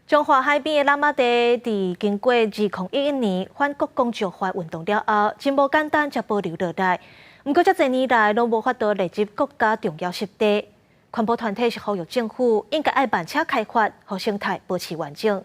中华海边的蓝马地，伫经过2011年反国公石化运动了后，真无简单才保留落来。不过，这多年来拢无法度列入国家重要湿地。环保团体是呼吁政府应该爱慢车开发，让生态保持完整。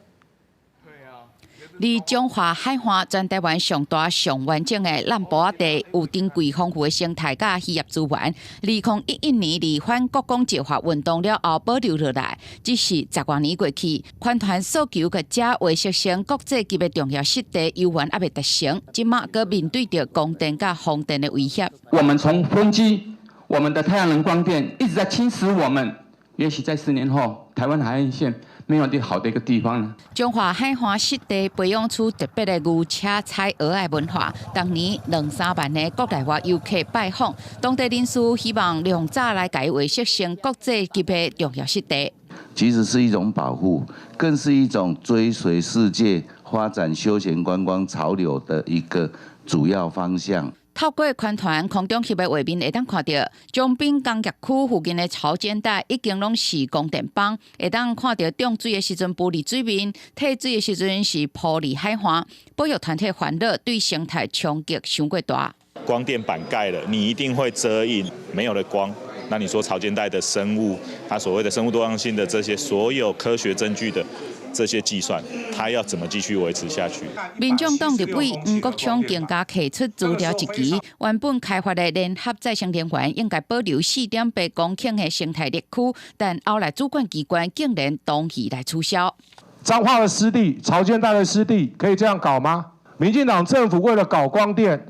离中华海岸全台湾上大、上完整的南部仔地，有珍贵丰富的生态甲渔业资源。2011年离反国公石化运动了后保留落来，只是10多年过去，环团诉求个这维设成国际级的重要湿地，犹原还未达成。今麦阁面对着供电甲风电的威胁。我们从风机、我们的太阳能光电一直在侵蚀我们。也许在10年后，台湾海岸线 没有好的一个地方呢。中华海岸湿地培养出特别的牛车采鹅的文化，当年2-3万的国内外游客拜访，当地人士希望量早来改为设成国际级的重要湿地。其实是一种保护，更是一种追随世界发展休闲观光潮流的一个主要方向。 透过环团空中翕的画面，会当看到中滨工业区附近的潮间带已经拢是供电棒，会当看到涨水的时阵玻璃水面，退水的时阵是玻璃海岸。保育团体烦恼对生态冲击伤过大。光电板盖了，你一定会遮阴，没有了光。 那你说潮间带的生物，它所谓的生物多样性的这些所有科学证据的这些计算，它要怎么继续维持下去？民众党立委黄国昌更加提出资料一期，原本开发的联合再生能源应该保留4.8公顷的生态绿区，但后来主管机关竟然同意来取消。彰化的湿地、潮间带的湿地可以这样搞吗？民进党政府为了搞光电，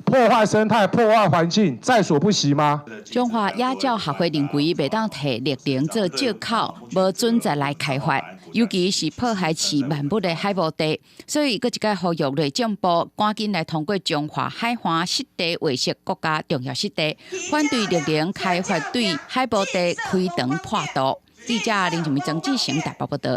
破坏生态、破坏环境，在所不惜吗？中华亚教学会认为，袂当摕绿林做借口，无准再来开发，尤其是迫害市万物的海无地，所以，佫一个呼吁内政部赶紧来通过中华海岸湿地划设国家重要湿地，反对绿林开发对海无地开肠破肚。记者林俊明、曾志成台北报道。